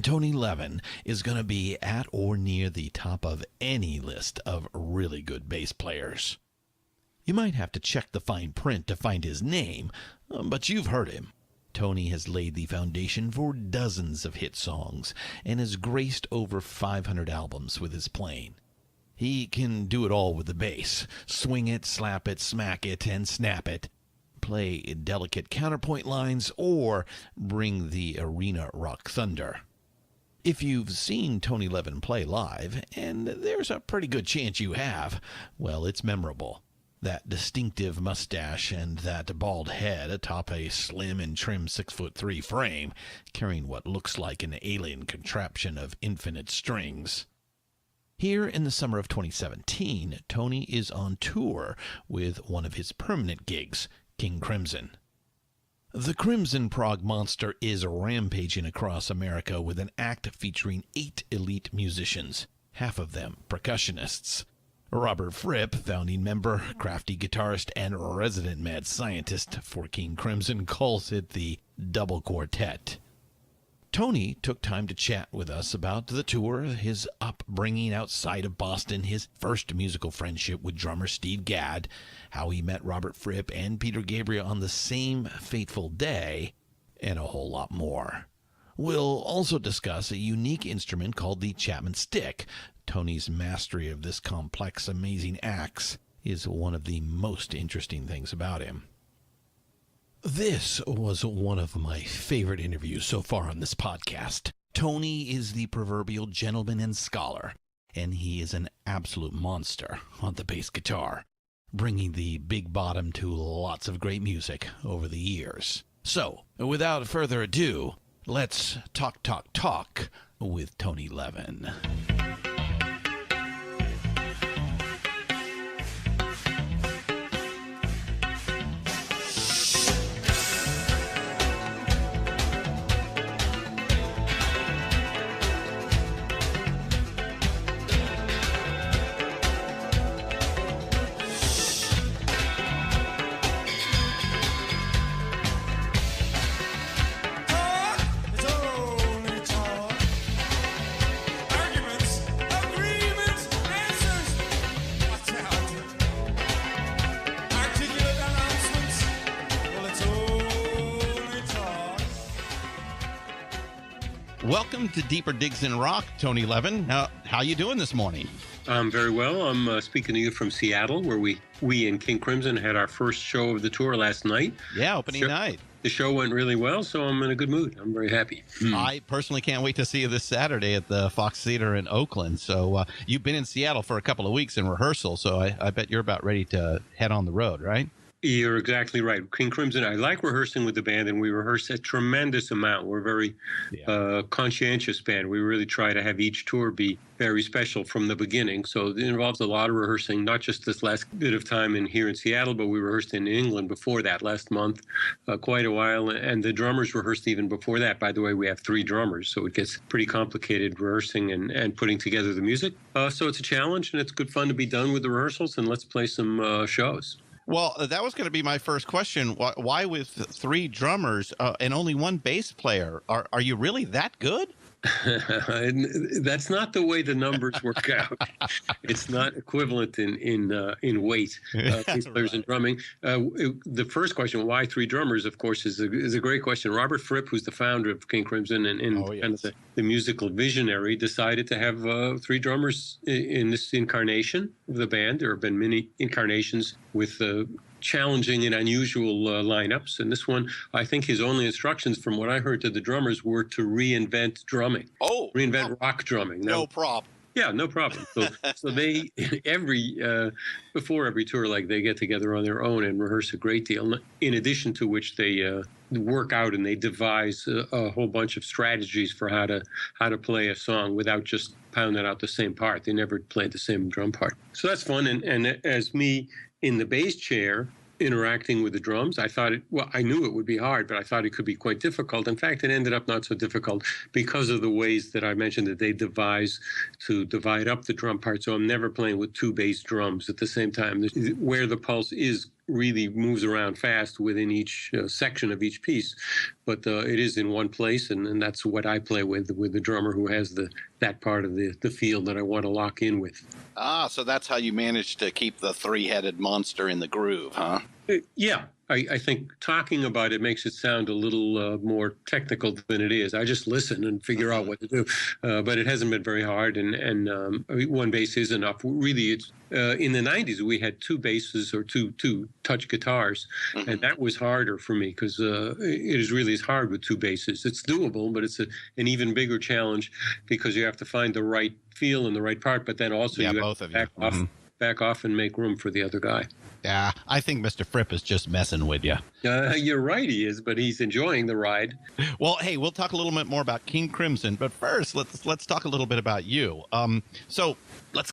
Tony Levin is going to be at or near the top of any list of really good bass players. You might have to check the fine print to find his name, but you've heard him. Tony has laid the foundation for dozens of hit songs and has graced over 500 albums with his playing. He can do it all with the bass. Swing it, slap it, smack it, and snap it. Play delicate counterpoint lines or bring the arena rock thunder. If you've seen Tony Levin play live, and there's a pretty good chance you have, well, it's memorable. That distinctive mustache and that bald head atop a slim and trim 6'3" frame, carrying what looks like an alien contraption of infinite strings. Here in the summer of 2017, Tony is on tour with one of his permanent gigs, King Crimson. The Crimson Prog Monster is rampaging across America with an act featuring 8 elite musicians, half of them percussionists. Robert Fripp, founding member, crafty guitarist, and resident mad scientist for King Crimson, calls it the Double Quartet. Tony took time to chat with us about the tour, his upbringing outside of Boston, his first musical friendship with drummer Steve Gadd, how he met Robert Fripp and Peter Gabriel on the same fateful day, and a whole lot more. We'll also discuss a unique instrument called the Chapman Stick. Tony's mastery of this complex, amazing axe is one of the most interesting things about him. This was one of my favorite interviews so far on this podcast. Tony is the proverbial gentleman and scholar, and he is an absolute monster on the bass guitar, bringing the big bottom to lots of great music over the years. So, without further ado, let's talk with Tony Levin. Welcome to Deeper Digs in Rock, Tony Levin. How you doing this morning? I'm very well. I'm speaking to you from Seattle, where we in King Crimson had our first show of the tour last night. Yeah, opening night. The show went really well, so I'm in a good mood. I'm very happy. I personally can't wait to see you this Saturday at the Fox Theater in Oakland. So you've been in Seattle for a couple of weeks in rehearsal, so I bet you're about ready to head on the road, right? You're exactly right. King Crimson, I like rehearsing with the band, and we rehearse a tremendous amount. We're a very conscientious band. We really try to have each tour be very special from the beginning. So it involves a lot of rehearsing, not just this last bit of time here in Seattle, but we rehearsed in England before that last month, quite a while. And the drummers rehearsed even before that. By the way, we have 3 drummers, so it gets pretty complicated rehearsing and putting together the music. So it's a challenge, and it's good fun to be done with the rehearsals, and let's play some shows. Well, that was going to be my first question. Why with 3 drummers and only 1 bass player? Are you really that good? That's not the way the numbers work out. It's not equivalent in weight, bass players and drumming. The first question, why 3 drummers, of course, is a great question. Robert Fripp, who's the founder of King Crimson and kind of the musical visionary, decided to have 3 drummers in this incarnation of the band. There have been many incarnations with challenging and unusual lineups. And this one, I think his only instructions from what I heard to the drummers were to reinvent drumming. Reinvent rock drumming. No problem. Yeah, no problem. So they, before every tour, like they get together on their own and rehearse a great deal, in addition to which they work out and they devise a whole bunch of strategies for how to play a song without just pounding out the same part. They never played the same drum part. So that's fun. And as me in the bass chair interacting with the drums, I knew it would be hard, but I thought it could be quite difficult. In fact, it ended up not so difficult because of the ways that I mentioned that they devise to divide up the drum part. So I'm never playing with 2 bass drums at the same time. Where the pulse is really moves around fast within each section of each piece, but it is in one place, and that's what I play with the drummer who has that part of the field that I want to lock in with. Ah, so that's how you managed to keep the three-headed monster in the groove, huh? Yeah. I think talking about it makes it sound a little more technical than it is. I just listen and figure out what to do, but it hasn't been very hard. And one bass is enough. Really, it's in the '90s we had two basses or two touch guitars, and that was harder for me because it is really hard with two basses. It's doable, but it's an even bigger challenge because you have to find the right feel and the right part. But then also you have to back off and make room for the other guy. Yeah, I think Mr. Fripp is just messing with you. You're right, he is, but he's enjoying the ride. Well, hey, we'll talk a little bit more about King Crimson, but first, let's talk a little bit about you. So let's